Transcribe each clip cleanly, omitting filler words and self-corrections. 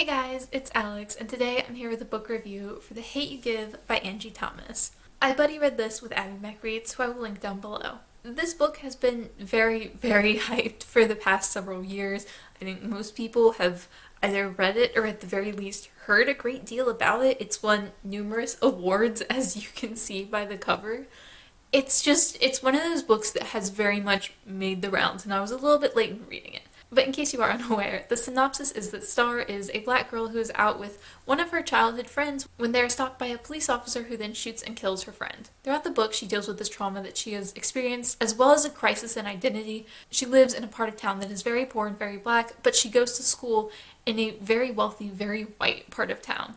Hey guys, it's Alex, and today I'm here with a book review for The Hate You Give by Angie Thomas. I buddy read this with Abby McReeds, who I will link down below. This book has been very hyped for the past several years. I think most people have either read it or at the very least heard a great deal about it. It's won numerous awards, as you can see by the cover. It's one of those books that has very much made the rounds, and I was a little bit late in reading it. But in case you are unaware, the synopsis is that Starr is a black girl who is out with one of her childhood friends when they are stopped by a police officer who then shoots and kills her friend. Throughout the book, she deals with this trauma that she has experienced, as well as a crisis in identity. She lives in a part of town that is very poor and very black, but she goes to school in a very wealthy, very white part of town.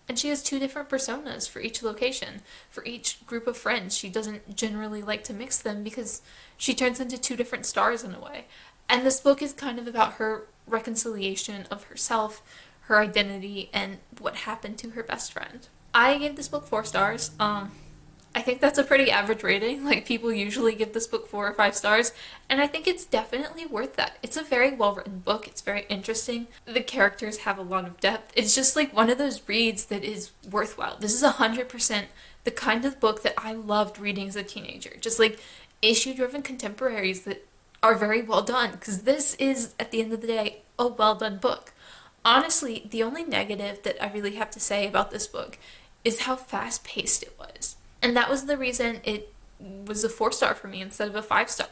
And she has two different personas for each location, for each group of friends. She doesn't generally like to mix them because she turns into two different stars in a way. And this book is kind of about her reconciliation of herself, her identity, and what happened to her best friend. I gave this book 4 stars. I think that's a pretty average rating. Like, people usually give this book 4 or 5 stars, and I think it's definitely worth that. It's a very well-written book. It's very interesting. The characters have a lot of depth. It's just like one of those reads that is worthwhile. This is 100% the kind of book that I loved reading as a teenager. Just like issue-driven contemporaries that are very well done, because this is, at the end of the day, a well done book. Honestly, the only negative that I really have to say about this book is how fast paced it was. And that was the reason it was a 4-star for me instead of a 5-star.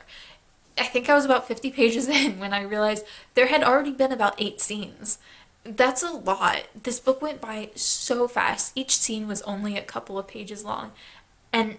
I think I was about 50 pages in when I realized there had already been about 8 scenes. That's a lot. This book went by so fast. Each scene was only a couple of pages long. And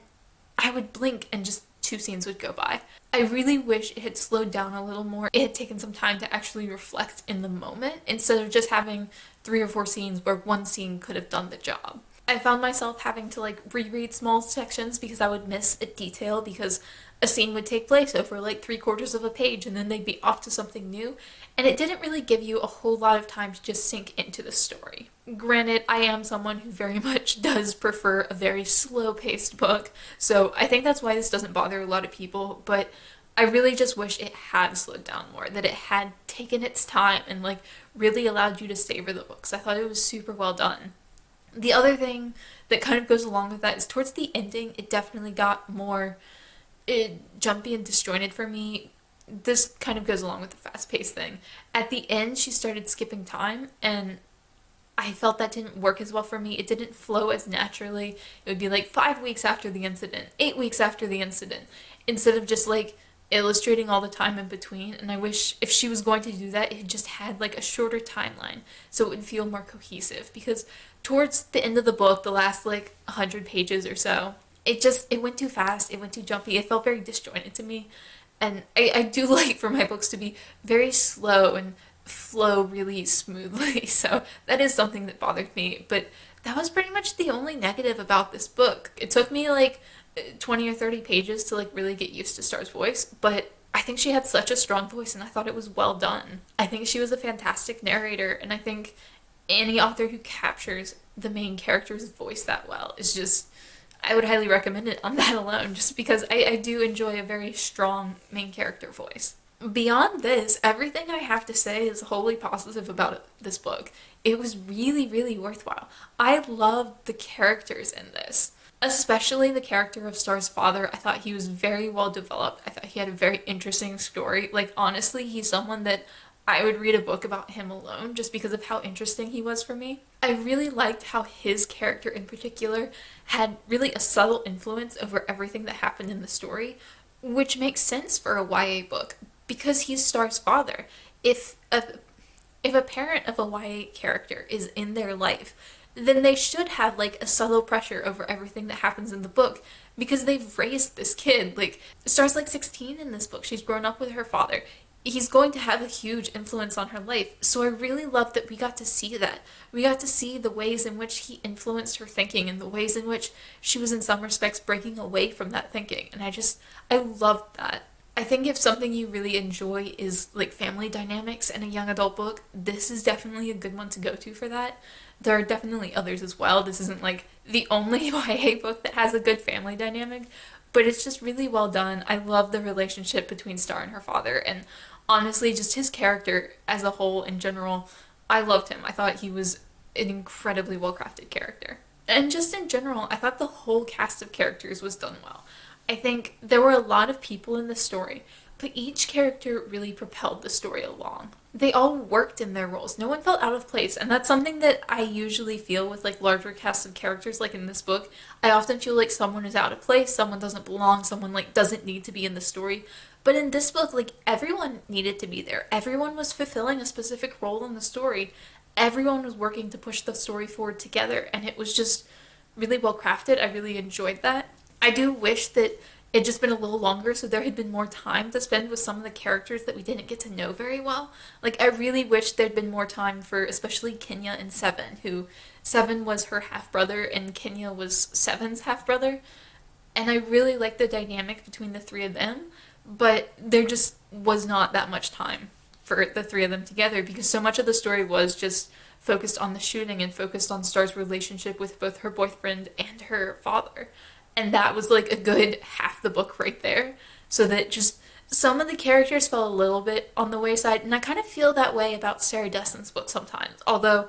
I would blink and just 2 scenes would go by. I really wish it had slowed down a little more. It had taken some time to actually reflect in the moment instead of just having 3 or 4 scenes where one scene could have done the job. I found myself having to reread small sections because I would miss a detail because a scene would take place over 3/4 of a page and then they'd be off to something new, and it didn't really give you a whole lot of time to just sink into the story. Granted, I am someone who very much does prefer a very slow-paced book, so I think that's why this doesn't bother a lot of people, but I really just wish it had slowed down more, that it had taken its time and really allowed you to savor the books. I thought it was super well done. The other thing that kind of goes along with that is towards the ending, it definitely got more jumpy and disjointed for me. This kind of goes along with the fast-paced thing. At the end, she started skipping time, and I felt that didn't work as well for me. It didn't flow as naturally. It would be 5 weeks after the incident, 8 weeks after the incident, instead of just illustrating all the time in between. And I wish if she was going to do that, it just had a shorter timeline so it would feel more cohesive, because towards the end of the book, the last 100 pages or so, it went too fast, it went too jumpy, it felt very disjointed to me. And I do like for my books to be very slow and flow really smoothly, so that is something that bothered me. But that was pretty much the only negative about this book. It took me 20 or 30 pages to really get used to Star's voice, but I think she had such a strong voice and I thought it was well done. I think she was a fantastic narrator, and I think any author who captures the main character's voice that well is just, I would highly recommend it on that alone, just because I do enjoy a very strong main character voice. Beyond this, everything I have to say is wholly positive about this book. It was really worthwhile. I loved the characters in this. Especially the character of Star's father. I thought he was very well developed. I thought he had a very interesting story. Honestly, he's someone that I would read a book about him alone just because of how interesting he was for me. I really liked how his character in particular had really a subtle influence over everything that happened in the story, which makes sense for a YA book because he's Star's father. If a parent of a YA character is in their life, then they should have a subtle pressure over everything that happens in the book because they've raised this kid. Star's 16 in this book. She's grown up with her father. He's going to have a huge influence on her life. So I really loved that we got to see that. We got to see the ways in which he influenced her thinking and the ways in which she was in some respects breaking away from that thinking. And I loved that. I think if something you really enjoy is family dynamics in a young adult book, this is definitely a good one to go to for that. There are definitely others as well. This isn't the only YA book that has a good family dynamic, but it's just really well done. I love the relationship between Starr and her father, and honestly, just his character as a whole in general. I loved him. I thought he was an incredibly well-crafted character. And just in general, I thought the whole cast of characters was done well. I think there were a lot of people in the story, but each character really propelled the story along. They all worked in their roles. No one felt out of place, and that's something that I usually feel with like larger casts of characters like in this book. I often feel like someone is out of place, someone doesn't belong, someone like doesn't need to be in the story. But in this book, like everyone needed to be there. Everyone was fulfilling a specific role in the story. Everyone was working to push the story forward together, and it was just really well crafted. I really enjoyed that. I do wish that it'd just been a little longer so there had been more time to spend with some of the characters that we didn't get to know very well. Like, I really wish there'd been more time for especially Kenya and Seven, who Seven was her half-brother and Kenya was Seven's half-brother. And I really liked the dynamic between the three of them, but there just was not that much time for the three of them together because so much of the story was just focused on the shooting and focused on Star's relationship with both her boyfriend and her father. And that was like a good half the book right there. So that just some of the characters fell a little bit on the wayside. And I kind of feel that way about Sarah Dessen's book sometimes. Although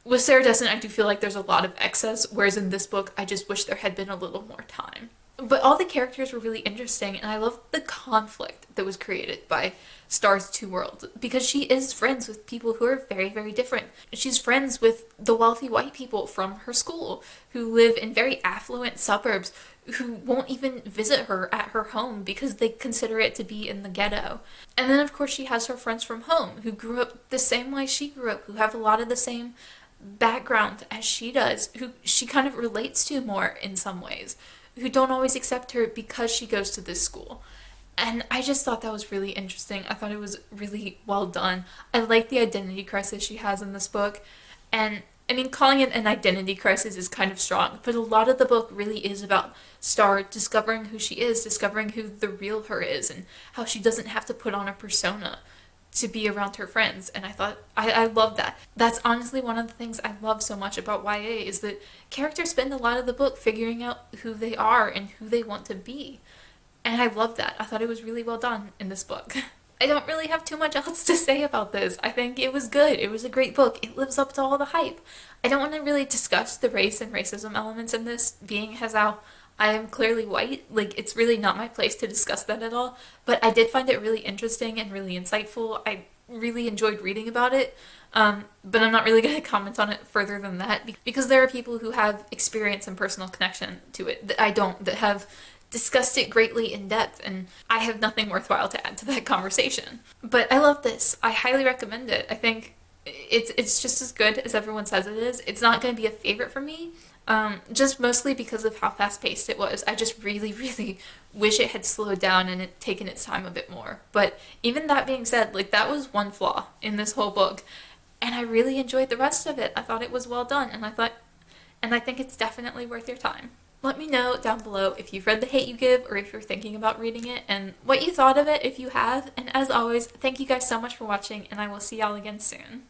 with Sarah Dessen, I do feel like there's a lot of excess. Whereas in this book, I just wish there had been a little more time. But all the characters were really interesting. And I love the conflict that was created by Star's two worlds. Because she is friends with people who are very, very different. She's friends with the wealthy white people from her school who live in very affluent suburbs who won't even visit her at her home because they consider it to be in the ghetto. And then, of course, she has her friends from home who grew up the same way she grew up, who have a lot of the same background as she does, who she kind of relates to more in some ways, who don't always accept her because she goes to this school. And I just thought that was really interesting. I thought it was really well done. I like the identity crisis she has in this book. And I mean, calling it an identity crisis is kind of strong, but a lot of the book really is about Starr discovering who she is, discovering who the real her is, and how she doesn't have to put on a persona to be around her friends. And I thought, I love that. That's honestly one of the things I love so much about YA is that characters spend a lot of the book figuring out who they are and who they want to be. And I love that. I thought it was really well done in this book. I don't really have too much else to say about this. I think it was good. It was a great book. It lives up to all the hype. I don't want to really discuss the race and racism elements in this, being as how I am clearly white. Like, it's really not my place to discuss that at all. But I did find it really interesting and really insightful. I really enjoyed reading about it. But I'm not really going to comment on it further than that because there are people who have experience and personal connection to it that I don't, that have discussed it greatly in depth, and I have nothing worthwhile to add to that conversation. But I love this. I highly recommend it. I think it's just as good as everyone says it is. It's not going to be a favorite for me, just mostly because of how fast-paced it was. I just really, really wish it had slowed down and it taken its time a bit more. But even that being said, like, that was one flaw in this whole book, and I really enjoyed the rest of it. I thought it was well done, and I think it's definitely worth your time. Let me know down below if you've read The Hate U Give or if you're thinking about reading it and what you thought of it if you have. And as always, thank you guys so much for watching, and I will see y'all again soon.